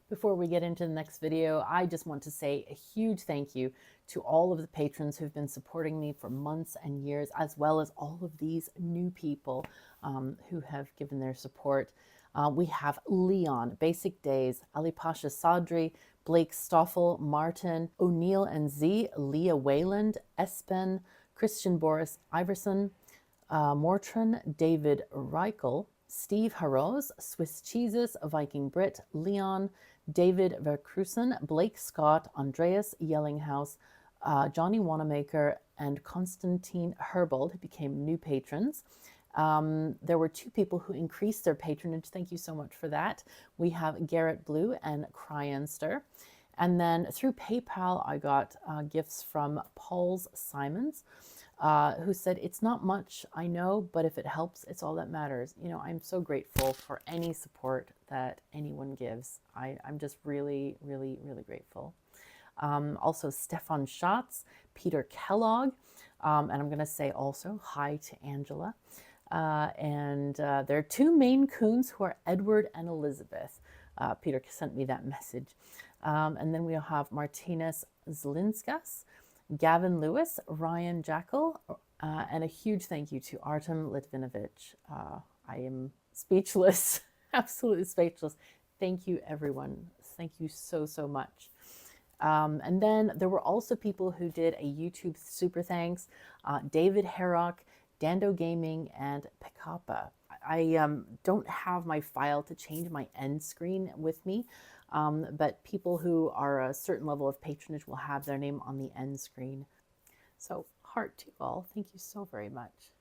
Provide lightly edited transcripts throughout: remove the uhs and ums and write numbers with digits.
Before we get into the next video, I just want to say a huge thank you to all of the patrons who've been supporting me for months and years, as well as all of these new people who have given their support. We have Leon, Basic Days, Ali Pasha Sadri, Blake Stoffel, Martin, O'Neill and Z, Leah Wayland, Espen, Christian Boris Iverson, Mortran, David Reichel, Steve Harose, Swiss Cheeses, Viking Brit, Leon, David Verkrusen, Blake Scott, Andreas Yellinghouse, Johnny Wanamaker, and Constantine Herbold, who became new patrons. There were two people who increased their patronage. Thank you so much for that. We have Garrett Blue and Cryanster. And then through PayPal, I got gifts from Paul's Simons, who said, "It's not much, I know, but if it helps, it's all that matters." You know, I'm so grateful for any support that anyone gives. I'm just really, really, really grateful. Also, Stefan Schatz, Peter Kellogg, and I'm going to say also hi to Angela. There are two Maine Coons who are Edward and Elizabeth. Peter sent me that message. And then we'll have Martinez Zlinskas, Gavin Lewis, Ryan Jackal, and a huge thank you to Artem Litvinovich. I am speechless, absolutely speechless. Thank you, everyone. Thank you so, so much. And then there were also people who did a YouTube super thanks, David Herrock, Dando Gaming, and Pekapa. I don't have my file to change my end screen with me, but people who are a certain level of patronage will have their name on the end screen. So heart to you all. Thank you so very much.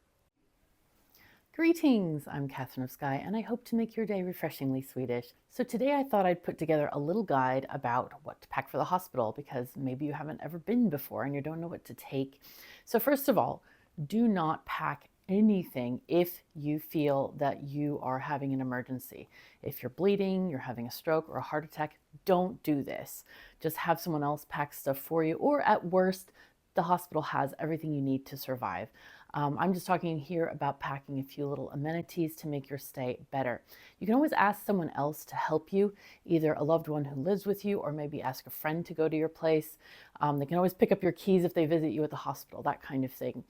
Greetings, I'm Catherine of Sky, and I hope to make your day refreshingly Swedish. So today I thought I'd put together a little guide about what to pack for the hospital, because maybe you haven't ever been before and you don't know what to take. So first of all, do not pack anything if you feel that you are having an emergency. If you're bleeding, you're having a stroke or a heart attack, don't do this. Just have someone else pack stuff for you, or at worst, the hospital has everything you need to survive. I'm just talking here about packing a few little amenities to make your stay better. You can always ask someone else to help you, either a loved one who lives with you, or maybe ask a friend to go to your place. They can always pick up your keys if they visit you at the hospital, that kind of thing.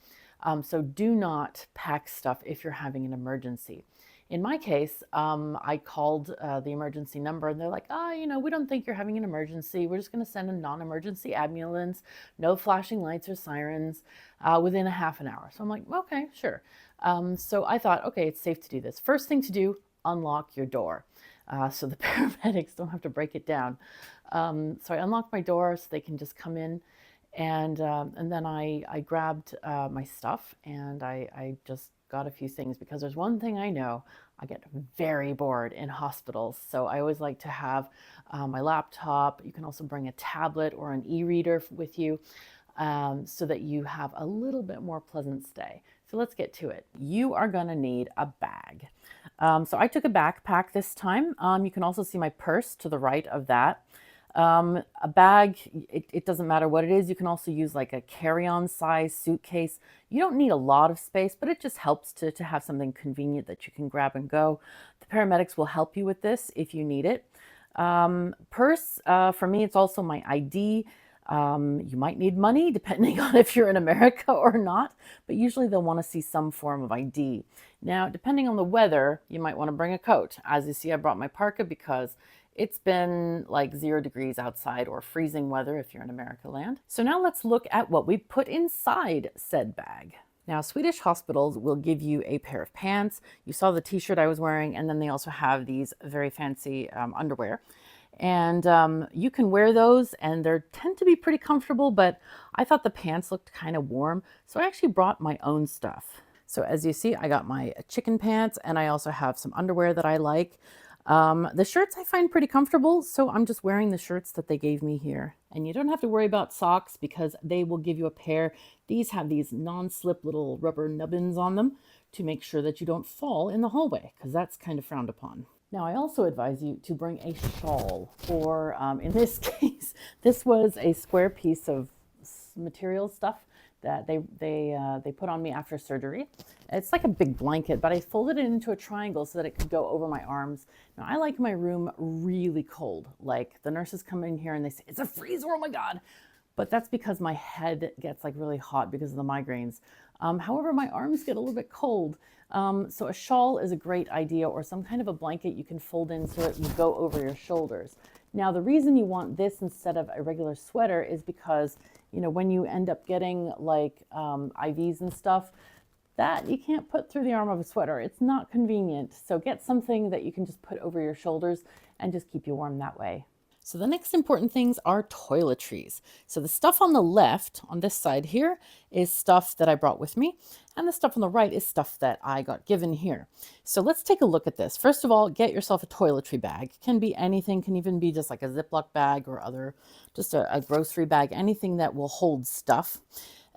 So do not pack stuff if you're having an emergency. In my case, I called the emergency number and they're like, we don't think you're having an emergency. We're just going to send a non-emergency ambulance, no flashing lights or sirens, within a half an hour. So I'm like, okay, sure. So I thought, okay, it's safe to do this. First thing to do, unlock your door. So the paramedics don't have to break it down. So I unlocked my door so they can just come in. And then I grabbed my stuff and I just got a few things, because there's one thing I know: I get very bored in hospitals. So I always like to have my laptop. You can also bring a tablet or an e-reader with you, so that you have a little bit more pleasant stay. So let's get to it. You are going to need a bag. So I took a backpack this time. You can also see my purse to the right of that. A bag, it doesn't matter what it is. You can also use like a carry-on size suitcase. You don't need a lot of space, but it just helps to have something convenient that you can grab and go. The paramedics will help you with this if you need it. Purse, for me, it's also my ID. You might need money depending on if you're in America or not, but usually they'll want to see some form of ID. Now, depending on the weather, you might want to bring a coat. As you see, I brought my parka because it's been like 0 degrees outside, or freezing weather if you're in America land. So now let's look at what we put inside said bag. Now, Swedish hospitals will give you a pair of pants. You saw the t-shirt I was wearing, and then they also have these very fancy underwear. And you can wear those, and they tend to be pretty comfortable, but I thought the pants looked kind of warm, so I actually brought my own stuff. So as you see, I got my chicken pants, and I also have some underwear that I like. The shirts I find pretty comfortable, so I'm just wearing the shirts that they gave me here. And you don't have to worry about socks, because they will give you a pair. These have these non-slip little rubber nubbins on them to make sure that you don't fall in the hallway, because that's kind of frowned upon. Now, I also advise you to bring a shawl, or in this case, this was a square piece of material stuff that they put on me after surgery. It's like a big blanket, but I folded it into a triangle so that it could go over my arms. Now I like my room really cold. Like the nurses come in here and they say, it's a freezer, oh my God. But that's because my head gets like really hot because of the migraines. However, my arms get a little bit cold. So a shawl is a great idea, or some kind of a blanket you can fold in so it will go over your shoulders. Now, the reason you want this instead of a regular sweater is because, you know, when you end up getting like IVs and stuff, that you can't put through the arm of a sweater. It's not convenient. So get something that you can just put over your shoulders and just keep you warm that way. So the next important things are toiletries. So the stuff on the left, on this side here, is stuff that I brought with me. And the stuff on the right is stuff that I got given here. So let's take a look at this. First of all, get yourself a toiletry bag. It can be anything, can even be just like a Ziploc bag or other, just a grocery bag, anything that will hold stuff.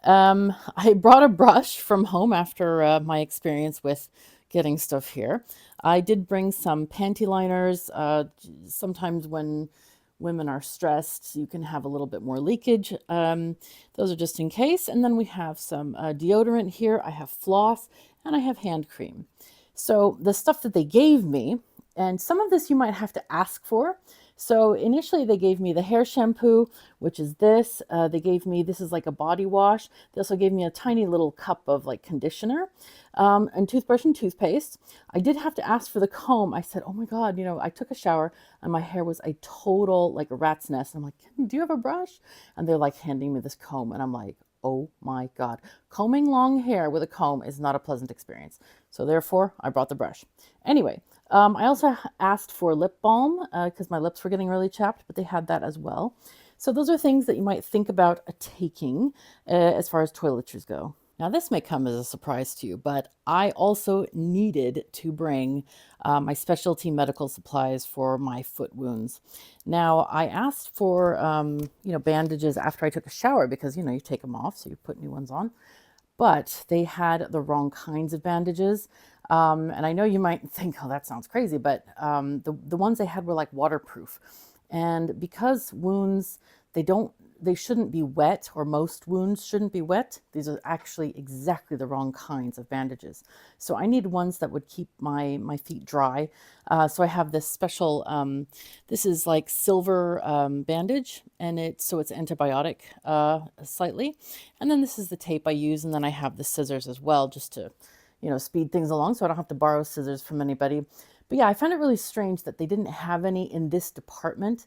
I brought a brush from home after my experience with getting stuff here. I did bring some panty liners. Sometimes when women are stressed, you can have a little bit more leakage. Those are just in case. And then we have some deodorant here. I have floss and I have hand cream. So the stuff that they gave me, and some of this you might have to ask for. So initially they gave me the hair shampoo, which is this. They gave me, this is like a body wash. They also gave me a tiny little cup of like conditioner, and toothbrush and toothpaste. I did have to ask for the comb. I said, oh my God, you know, I took a shower and my hair was a total like a rat's nest. I'm like, do you have a brush? And they're like handing me this comb and I'm like, oh my God, combing long hair with a comb is not a pleasant experience. So therefore I brought the brush. Anyway, I also asked for lip balm because my lips were getting really chapped, but they had that as well. So those are things that you might think about taking as far as toiletries go. Now this may come as a surprise to you, but I also needed to bring my specialty medical supplies for my foot wounds. Now I asked for bandages after I took a shower because you take them off, so you put new ones on. But they had the wrong kinds of bandages. And I know you might think, oh, that sounds crazy, but the ones they had were like waterproof. And because wounds, they shouldn't be wet, or most wounds shouldn't be wet. These are actually exactly the wrong kinds of bandages. So I need ones that would keep my feet dry. So I have this special, this is like silver bandage, and it's antibiotic slightly. And then this is the tape I use, and then I have the scissors as well, just to speed things along so I don't have to borrow scissors from anybody. But yeah, I found it really strange that they didn't have any in this department.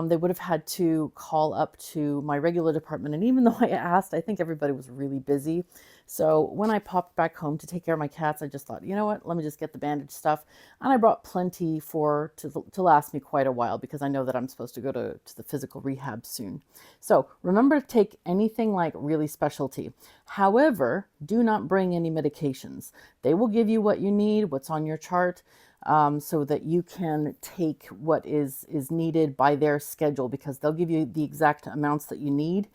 They would have had to call up to my regular department. And even though I asked, I think everybody was really busy. So when I popped back home to take care of my cats, I just thought, you know what, let me just get the bandage stuff. And I brought plenty to last me quite a while because I know that I'm supposed to go to the physical rehab soon. So remember to take anything like really specialty. However, do not bring any medications. They will give you what you need, what's on your chart. So that you can take what is needed by their schedule, because they'll give you the exact amounts that you need,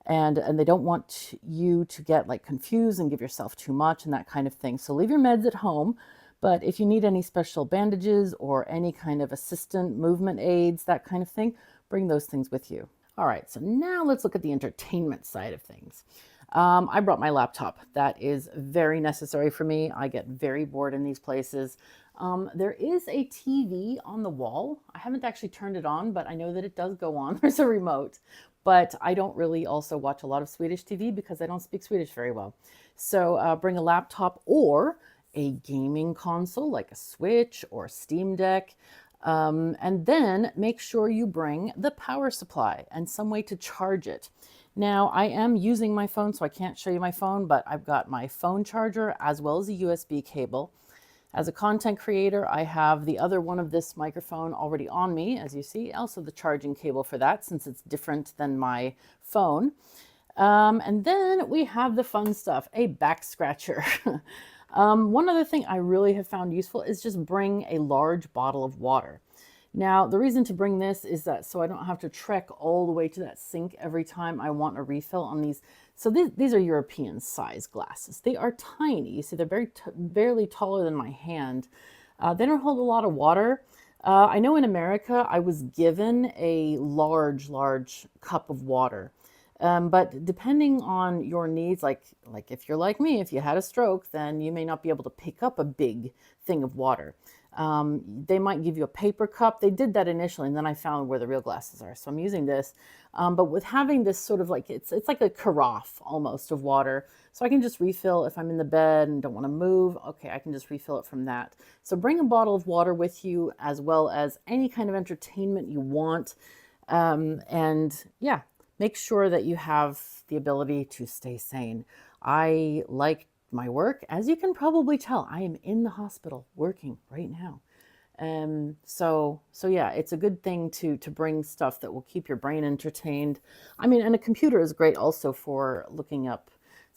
and they don't want you to get like confused and give yourself too much and that kind of thing. So leave your meds at home, but if you need any special bandages or any kind of assistant movement aids, that kind of thing, bring those things with you. All right, so now let's look at the entertainment side of things. I brought my laptop. That is very necessary for me. I get very bored in these places. There is a TV on the wall. I haven't actually turned it on, but I know that it does go on. There's a remote, but I don't really also watch a lot of Swedish TV because I don't speak Swedish very well. So bring a laptop or a gaming console like a Switch or Steam Deck. And then make sure you bring the power supply and some way to charge it. Now, I am using my phone, so I can't show you my phone, but I've got my phone charger as well as a USB cable. As a content creator, I have the other one of this microphone already on me, as you see, also the charging cable for that, since it's different than my phone. And then we have the fun stuff, a back scratcher. One other thing I really have found useful is just bring a large bottle of water. Now, the reason to bring this is that so I don't have to trek all the way to that sink every time I want a refill on these. So these are European size glasses. They are tiny. You see, they're barely taller than my hand. They don't hold a lot of water. I know in America, I was given a large cup of water. But depending on your needs, like if you're like me, if you had a stroke, then you may not be able to pick up a big thing of water. They might give you a paper cup. They did that initially, and then I found where the real glasses are. So I'm using this. But with having this sort of like, it's like a carafe almost of water. So I can just refill if I'm in the bed and don't want to move. Okay, I can just refill it from that. So bring a bottle of water with you, as well as any kind of entertainment you want. And yeah, make sure that you have the ability to stay sane. I like my work. As you can probably tell, I am in the hospital working right now. So yeah, it's a good thing to bring stuff that will keep your brain entertained. I mean, and a computer is great also for looking up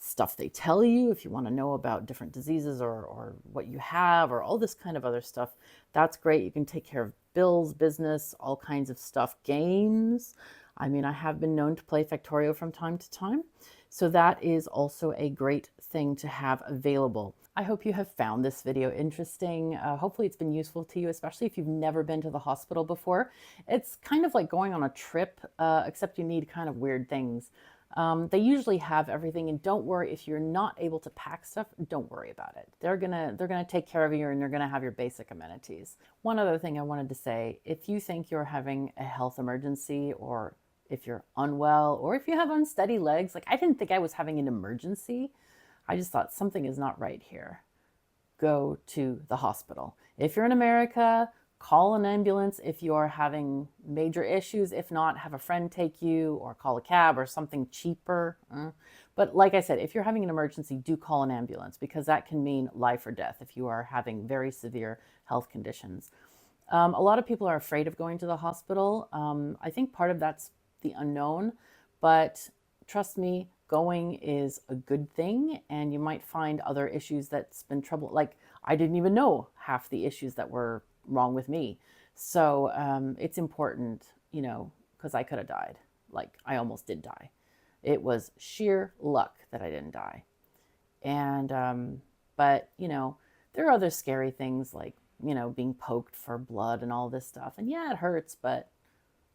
stuff they tell you if you want to know about different diseases or what you have or all this kind of other stuff. That's great. You can take care of bills, business, all kinds of stuff, games. I mean, I have been known to play Factorio from time to time. So that is also a great thing to have available. I hope you have found this video interesting. Hopefully it's been useful to you, especially if you've never been to the hospital before. It's kind of like going on a trip, except you need kind of weird things. They usually have everything, and don't worry if you're not able to pack stuff, don't worry about it. They're gonna take care of you, and they're gonna have your basic amenities. One other thing I wanted to say, if you think you're having a health emergency, or if you're unwell, or if you have unsteady legs, like I didn't think I was having an emergency. I just thought something is not right here. Go to the hospital. If you're in America, call an ambulance if you're having major issues. If not, have a friend take you or call a cab or something cheaper. But like I said, if you're having an emergency, do call an ambulance, because that can mean life or death if you are having very severe health conditions. A lot of people are afraid of going to the hospital. I think part of that's the unknown, but trust me, going is a good thing, and you might find other issues that's been trouble. Like I didn't even know half the issues that were wrong with me. So it's important, because I could have died. Like I almost did die. It was sheer luck that I didn't die. And but there are other scary things like being poked for blood and all this stuff. And yeah, it hurts, but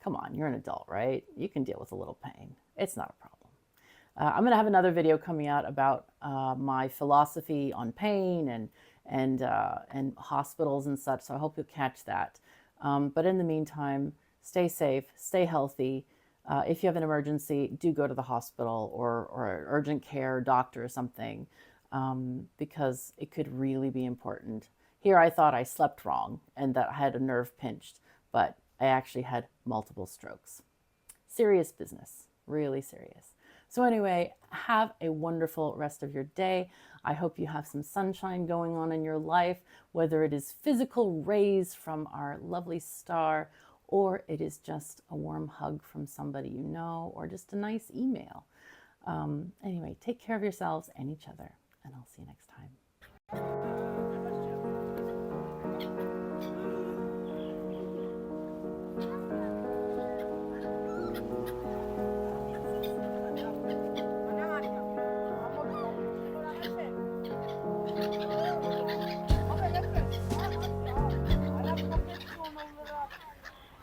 come on, you're an adult, right? You can deal with a little pain. It's not a problem. I'm going to have another video coming out about my philosophy on pain and hospitals and such. So I hope you'll catch that. But in the meantime, stay safe, stay healthy. If you have an emergency, do go to the hospital or urgent care doctor or something, because it could really be important. Here I thought I slept wrong and that I had a nerve pinched, but I actually had multiple strokes. Serious business, really serious. So anyway, have a wonderful rest of your day. I hope you have some sunshine going on in your life, whether it is physical rays from our lovely star, or it is just a warm hug from somebody you know, or just a nice email. Anyway, take care of yourselves and each other, and I'll see you next time.